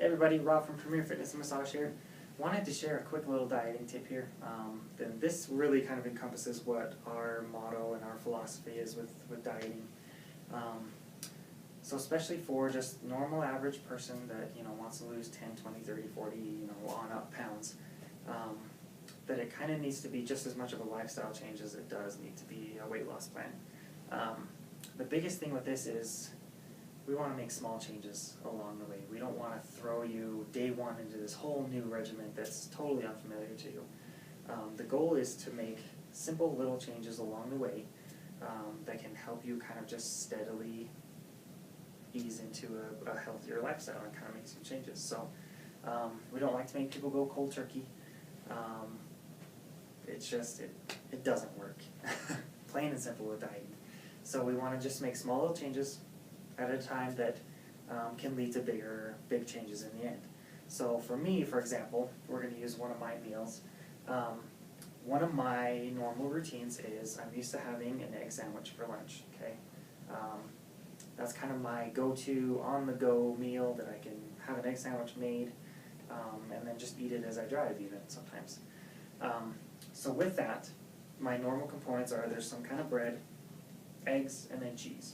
everybody, Rob from Premier Fitness and Massage here. Wanted to share a quick little dieting tip here. Then this really kind of encompasses what our motto and our philosophy is with dieting. So especially for just normal average person that wants to lose 10, 20, 30, 40 on up pounds, that it kind of needs to be just as much of a lifestyle change as it does need to be a weight loss plan. The biggest thing with this is we want to make small changes along the way. We don't want to throw you day one into this whole new regimen that's totally unfamiliar to you. The goal is to make simple little changes along the way that can help you kind of just steadily ease into a healthier lifestyle and kind of make some changes. So we don't like to make people go cold turkey. It's just, it doesn't work. Plain and simple with dieting. So we want to just make small little changes at a time that can lead to big changes in the end. So for me, for example, we're going to use one of my meals. One of my normal routines is I'm used to having an egg sandwich for lunch, okay? That's kind of my go-to, on-the-go meal that I can have an egg sandwich made and then just eat it as I drive even sometimes. So with that, my normal components are there's some kind of bread, eggs, and then cheese.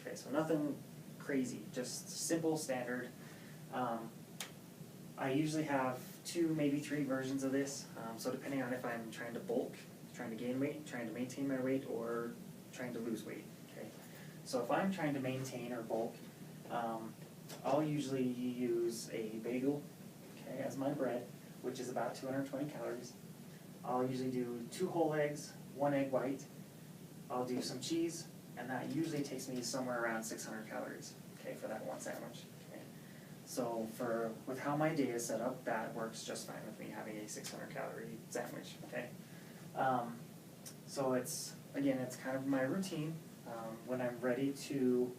Okay, so nothing crazy, just simple, standard. I usually have 2, maybe 3 versions of this, so depending on if I'm trying to bulk, trying to gain weight, trying to maintain my weight, or trying to lose weight. Okay, so if I'm trying to maintain or bulk, I'll usually use a bagel, okay, as my bread, which is about 220 calories. I'll usually do 2 whole eggs, 1 egg white. I'll do some cheese, and that usually takes me somewhere around 600 calories, okay, for that one sandwich. Okay. So with how my day is set up, that works just fine with me having a 600 calorie sandwich, okay. So it's kind of my routine. When I'm ready to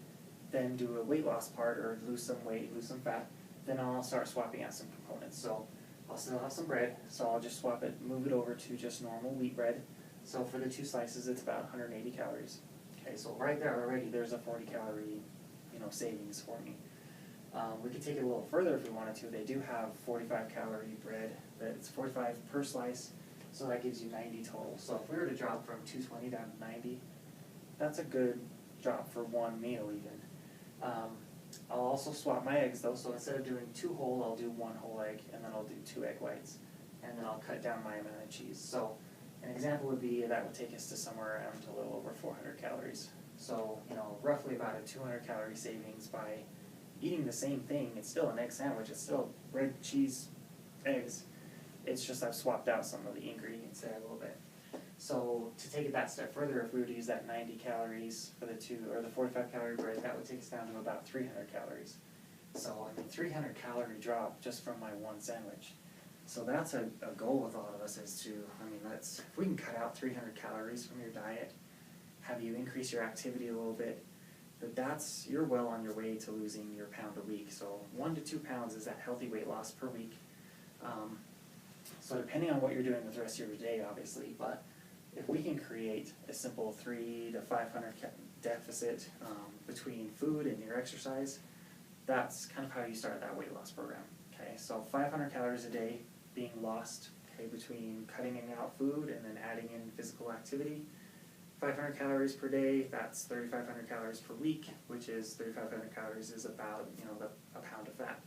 then do a weight loss part or lose some weight, lose some fat, then I'll start swapping out some components. So I'll still have some bread, so I'll just swap it, move it over to just normal wheat bread. So for the 2 slices, it's about 180 calories. Okay, so right there already, there's a 40 calorie, savings for me. We could take it a little further if we wanted to. They do have 45 calorie bread. It's 45 per slice, so that gives you 90 total. So if we were to drop from 220 down to 90, that's a good drop for one meal even. I'll also swap my eggs though, so instead of doing 2 whole, I'll do 1 whole egg, and then I'll do 2 egg whites, and then I'll cut down my amount of cheese. So an example would be that would take us to somewhere around a little over 400 calories. So, roughly about a 200 calorie savings by eating the same thing. It's still an egg sandwich, it's still bread, cheese, eggs. It's just I've swapped out some of the ingredients there a little bit. So to take it that step further, if we were to use that 90 calories for the 45 calorie bread, that would take us down to about 300 calories. So 300 calorie drop just from my one sandwich. So that's a goal with a lot of us is to, if we can cut out 300 calories from your diet, have you increase your activity a little bit, you're well on your way to losing your pound a week. So 1 to 2 pounds is that healthy weight loss per week. So depending on what you're doing with the rest of your day, obviously, but if we can create a simple 300 to 500 deficit between food and your exercise, that's kind of how you start that weight loss program. Okay, so 500 calories a day being lost, okay, between cutting out food and then adding in physical activity. 500 calories per day, that's 3,500 calories per week, which is 3,500 calories is about a pound of fat.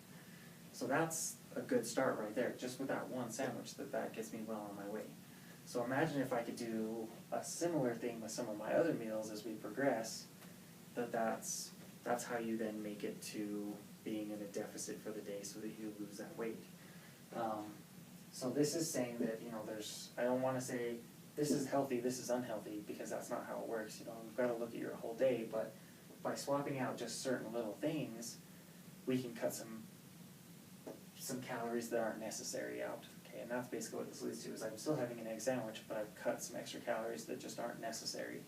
So that's a good start right there, just with that one sandwich, that gets me well on my way. So imagine if I could do a similar thing with some of my other meals as we progress, that's how you then make it to being in a deficit for the day so that you lose that weight. So this is saying that, I don't want to say this is healthy, this is unhealthy, because that's not how it works. You've got to look at your whole day, but by swapping out just certain little things, we can cut some calories that aren't necessary out. Okay, and that's basically what this leads to, is I'm still having an egg sandwich, but I've cut some extra calories that just aren't necessary.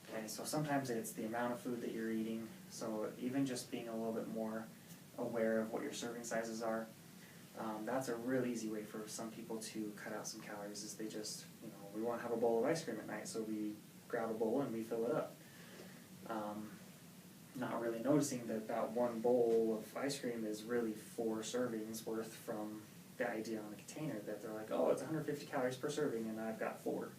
Okay, so sometimes it's the amount of food that you're eating, so even just being a little bit more aware of what your serving sizes are, that's a real easy way for some people to cut out some calories, is they just, we want to have a bowl of ice cream at night, so we grab a bowl and we fill it up. not really noticing that that one bowl of ice cream is really 4 servings worth from the idea on the container, that they're like, oh, it's 150 calories per serving and I've got 4.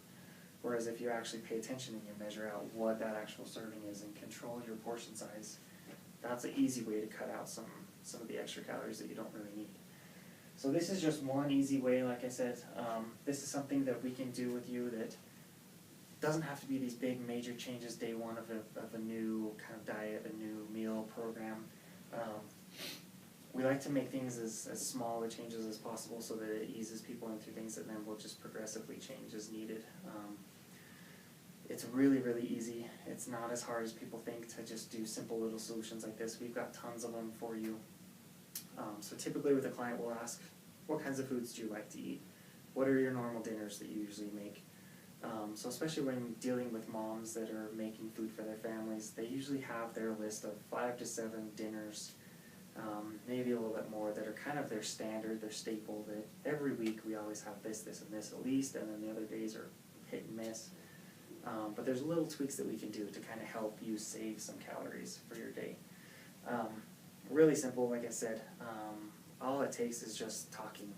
Whereas if you actually pay attention and you measure out what that actual serving is and control your portion size, that's an easy way to cut out some of the extra calories that you don't really need. So this is just one easy way, like I said. This is something that we can do with you that doesn't have to be these big major changes day one of a new kind of diet, a new meal program. We like to make things as small of changes as possible so that it eases people into things, and then we'll just progressively change as needed. It's really, really easy. It's not as hard as people think to just do simple little solutions like this. We've got tons of them for you. So typically with a client, we'll ask, what kinds of foods do you like to eat? What are your normal dinners that you usually make? So especially when dealing with moms that are making food for their families, they usually have their list of 5 to 7 dinners, maybe a little bit more, that are kind of their standard, their staple, that every week we always have this, this, and this at least, and then the other days are hit and miss. But there's little tweaks that we can do to kind of help you save some calories for your day. Really simple, like I said. All it takes is just talking.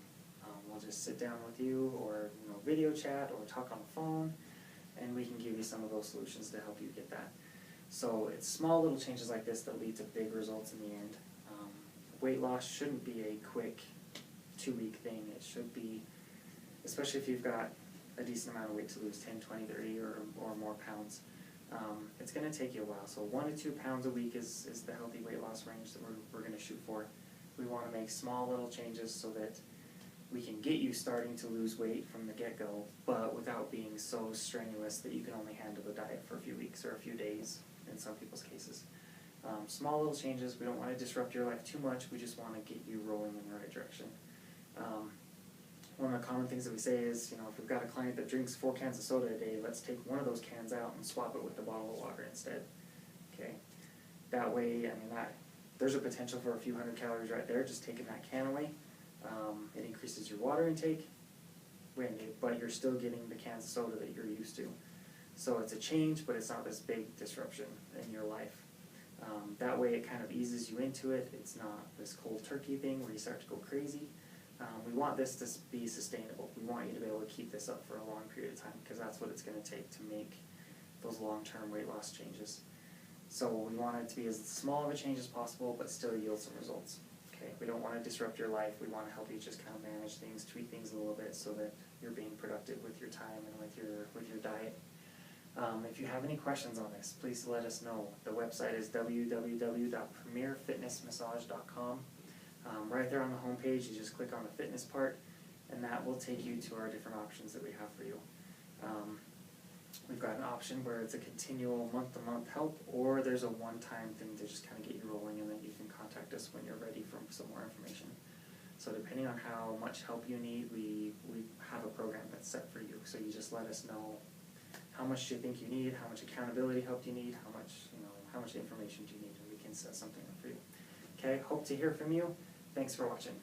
We'll just sit down with you, or video chat, or talk on the phone, and we can give you some of those solutions to help you get that. So it's small little changes like this that lead to big results in the end. Weight loss shouldn't be a quick 2-week thing. It should be, especially if you've got a decent amount of weight to lose, 10, 20, 30 or more pounds. It's going to take you a while. So 1 to 2 pounds a week is the healthy weight loss range that we're going to shoot for. We want to make small little changes so that we can get you starting to lose weight from the get-go, but without being so strenuous that you can only handle the diet for a few weeks or a few days in some people's cases. Small little changes. We don't want to disrupt your life too much. We just want to get you rolling in the right direction. One of the common things that we say is, if we've got a client that drinks 4 cans of soda a day, let's take one of those cans out and swap it with a bottle of water instead. Okay, that way, there's a potential for a few hundred calories right there, just taking that can away. It increases your water intake, but you're still getting the cans of soda that you're used to. So it's a change, but it's not this big disruption in your life. That way it kind of eases you into it. It's not this cold turkey thing where you start to go crazy. We want this to be sustainable. We want you to be able to keep this up for a long period of time, because that's what it's going to take to make those long-term weight loss changes. So we want it to be as small of a change as possible, but still yield some results. Okay, we don't want to disrupt your life. We want to help you just kind of manage things, tweak things a little bit so that you're being productive with your time and with your diet. If you have any questions on this, please let us know. The website is www.premierfitnessmassage.com. Right there on the homepage, you just click on the fitness part, and that will take you to our different options that we have for you. We've got an option where it's a continual month-to-month help, or there's a one-time thing to just kind of get you rolling, and then you can contact us when you're ready for some more information. So depending on how much help you need, we have a program that's set for you. So you just let us know how much you think you need, how much accountability help you need, how much information do you need, and we can set something up for you. Okay, hope to hear from you. Thanks for watching.